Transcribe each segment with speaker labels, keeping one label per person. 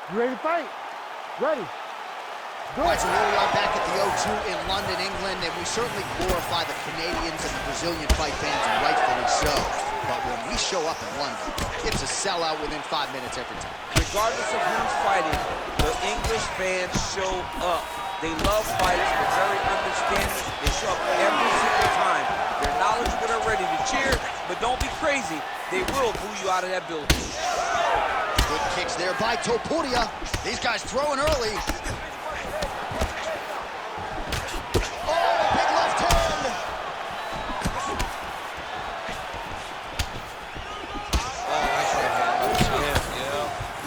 Speaker 1: You ready to fight? Ready.
Speaker 2: All right, so here we are back at the O2 in London, England, and we certainly glorify the Canadians and the Brazilian fight fans, and rightfully so. But when we show up in London, it's a sellout within 5 minutes every time.
Speaker 3: Regardless of who's fighting, the English fans show up. They love fights, they're very understanding, they show up every single time. They're knowledgeable, they're ready to cheer, but don't be crazy. They will boo you out of that building.
Speaker 2: Good kicks there by Topuria. These guys throwing early.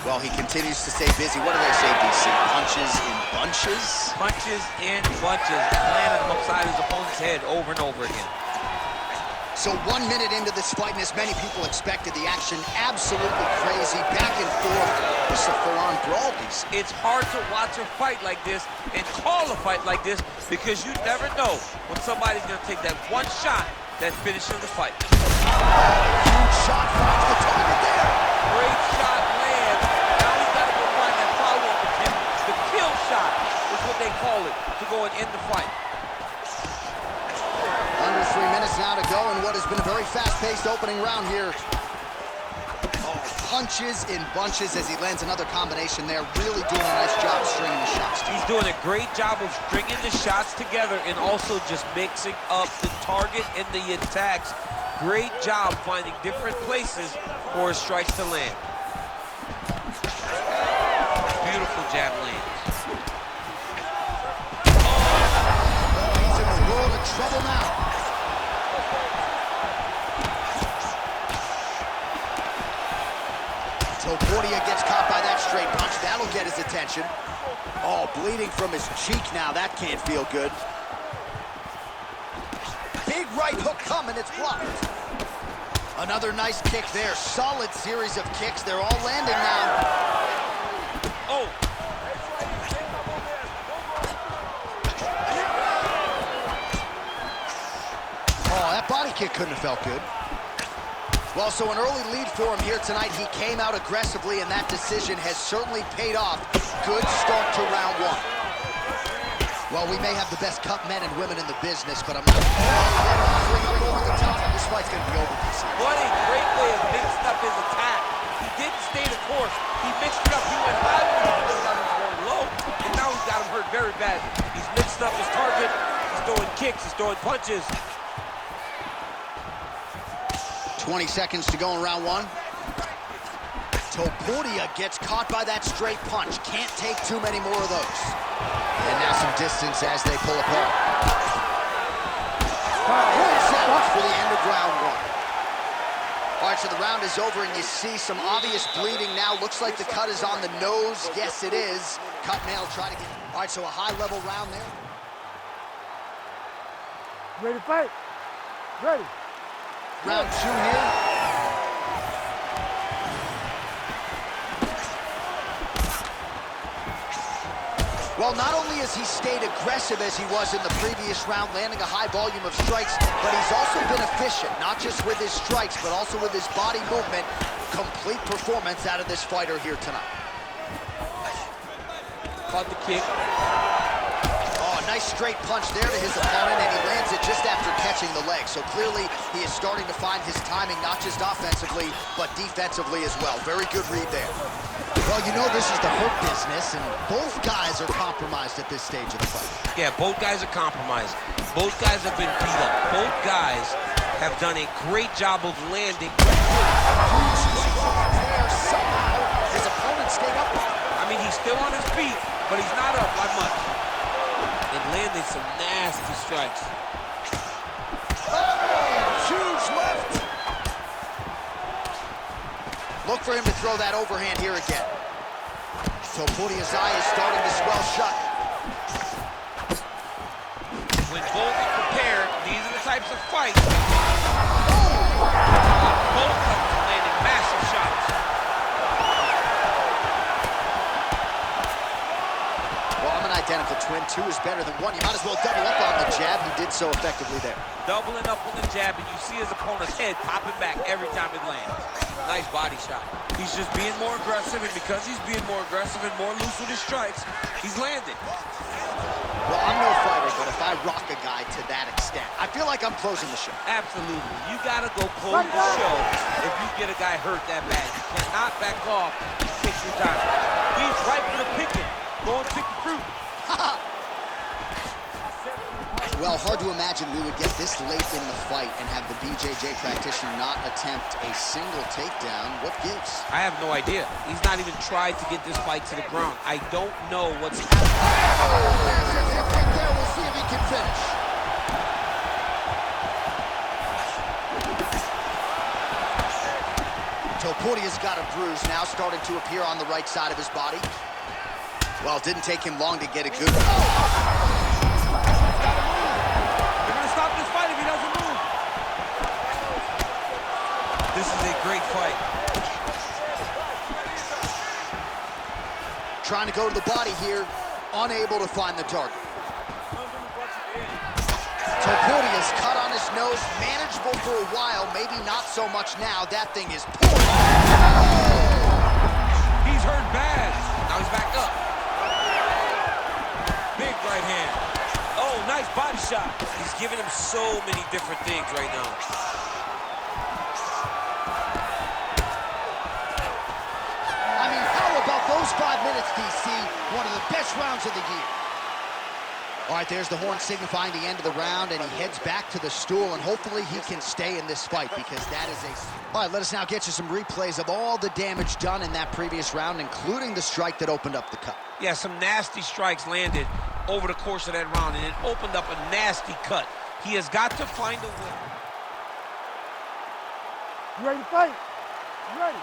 Speaker 2: Well, he continues to stay busy. What do they say, DC? Punches in bunches?
Speaker 3: Punches in bunches. Landing him upside his opponent's head over and over again.
Speaker 2: So 1 minute into this fight, and as many people expected, the action absolutely crazy. Back and forth. This is a full-on brawl, DC.
Speaker 3: It's hard to watch a fight like this and call a fight like this because you never know when somebody's going to take that one shot that finishes the fight.
Speaker 2: Huge shot finds the target there.
Speaker 3: Great shot lands. Now he's got to go find that follow-up attempt. The kill shot is what they call it to go and end the fight.
Speaker 2: Under 3 minutes now to go in what has been a very fast-paced opening round here. Oh, punches in bunches as he lands another combination there. Really doing a nice job stringing the shots together.
Speaker 3: He's doing a great job of stringing the shots together and also just mixing up the target and the attacks. Great job finding different places for his strikes to land. Beautiful jab lands.
Speaker 2: Oh, he's in a world of trouble now. Topuria gets caught by that straight punch. That'll get his attention. Oh, bleeding from his cheek now. That can't feel good. Big right hook coming. It's blocked. Another nice kick there. Solid series of kicks. They're all landing now.
Speaker 3: Oh.
Speaker 2: Oh, that body kick couldn't have felt good. Well, so an early lead for him here tonight. He came out aggressively, and that decision has certainly paid off. Good start to round one. Well, we may have the best cut men and women in the business, but I'm not offering up over the top. This fight's going to be over, DC.
Speaker 3: What a great way of mixing up his attack. He didn't stay the course. He mixed it up. He went high when he got him going low, and now he's got him hurt very badly. He's mixed up his target. He's throwing kicks. He's throwing punches.
Speaker 2: 20 seconds to go in round one. Topuria gets caught by that straight punch. Can't take too many more of those. And now some distance as they pull apart. 4 seconds for the end of round one. All right, so the round is over, and you see some obvious bleeding now. Looks like the cut is on the nose. Yes, it is. Cut nail, try to get... All right, so a high-level round there.
Speaker 1: Ready to fight? Ready.
Speaker 2: Round two here. Well, not only has he stayed aggressive as he was in the previous round, landing a high volume of strikes, but he's also been efficient, not just with his strikes, but also with his body movement. Complete performance out of this fighter here tonight.
Speaker 3: Caught the kick.
Speaker 2: Nice straight punch there to his opponent, and he lands it just after catching the leg. So clearly, he is starting to find his timing, not just offensively, but defensively as well. Very good read there. Well, you know this is the hurt business, and both guys are compromised at this stage of the fight.
Speaker 3: Yeah, both guys are compromised. Both guys have been beat up. Both guys have done a great job of landing.
Speaker 2: Huge strike there. Somehow, his opponent stayed up.
Speaker 3: I mean, he's still on his feet, but he's not up by much. And landed some nasty strikes.
Speaker 2: Oh, huge left. Look for him to throw that overhand here again. Topuria's eye is starting to swell shut.
Speaker 3: When both are prepared, these are the types of fights. Both of them landing massive shots.
Speaker 2: Identical twin. 2 is better than 1. You might as well double up on the jab. He did so effectively there.
Speaker 3: Doubling up on the jab, and you see his opponent's head popping back every time it lands. Nice body shot. He's just being more aggressive, and because he's being more aggressive and more loose with his strikes, he's landing.
Speaker 2: Well, I'm no fighter, but if I rock a guy to that extent, I feel like I'm closing the show.
Speaker 3: Absolutely. You got to go close the show if you get a guy hurt that bad. You cannot back off and take your time. He's right for the picking. Go and pick the fruit.
Speaker 2: Well, hard to imagine we would get this late in the fight and have the BJJ practitioner not attempt a single takedown. What gives?
Speaker 3: I have no idea. He's not even tried to get this fight to the ground. I don't know what's happening.
Speaker 2: There's a tip right there. We'll see if he can finish. Topuria's got a bruise now starting to appear on the right side of his body. Well, it didn't take him long to get a good...
Speaker 3: Stop this fight if he doesn't move. This is a great fight.
Speaker 2: Trying to go to the body here, unable to find the target. Topuria's cut on his nose, manageable for a while, maybe not so much now. That thing is pouring.
Speaker 3: He's hurt bad. Now he's back up. Big right hand. Oh, nice body shot. He's giving him so many different things right now.
Speaker 2: I mean, how about those 5 minutes, DC? One of the best rounds of the year. All right, there's the horn signifying the end of the round, and he heads back to the stool, and hopefully he can stay in this fight because that is a... All right, let us now get you some replays of all the damage done in that previous round, including the strike that opened up the cut.
Speaker 3: Yeah, some nasty strikes landed over the course of that round, and it opened up a nasty cut. He has got to find a way.
Speaker 1: You ready to fight? You ready?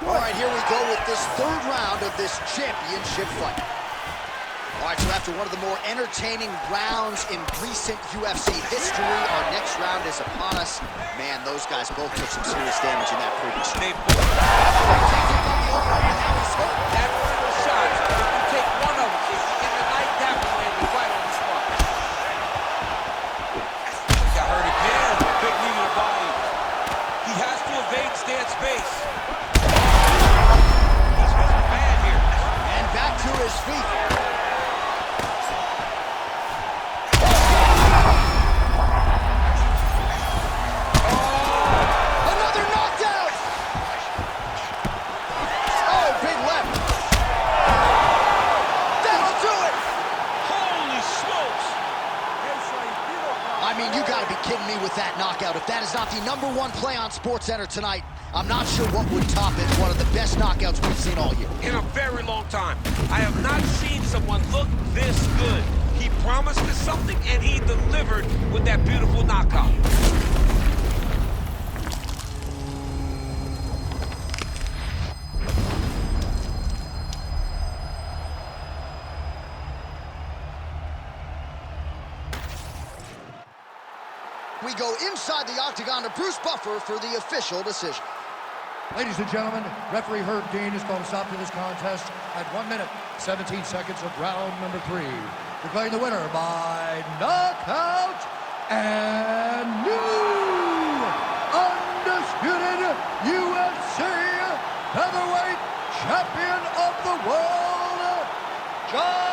Speaker 2: All right, here we go with this third round of this championship fight. All right, so after one of the more entertaining rounds in recent UFC history, our next round is upon us. Man, those guys both took some serious damage in that previous round.
Speaker 3: They both. That one of those shots, if you take one of them, in the night, that one landed right on the spot. He got hurt again. Big knee to the body. He has to evade stance base. He's missing bad here.
Speaker 2: And back to his feet. Kidding me with that knockout. If that is not the #1 play on SportsCenter tonight, I'm not sure what would top it. One of the best knockouts we've seen all year.
Speaker 3: In a very long time. I have not seen someone look this good. He promised us something, and he delivered with that beautiful knockout.
Speaker 2: We go inside the octagon to Bruce Buffer for the official decision.
Speaker 4: Ladies and gentlemen, referee Herb Dean has called a stop to this contest at 1 minute, 17 seconds of round number 3. Declaring the winner by knockout and new undisputed UFC heavyweight champion of the world, John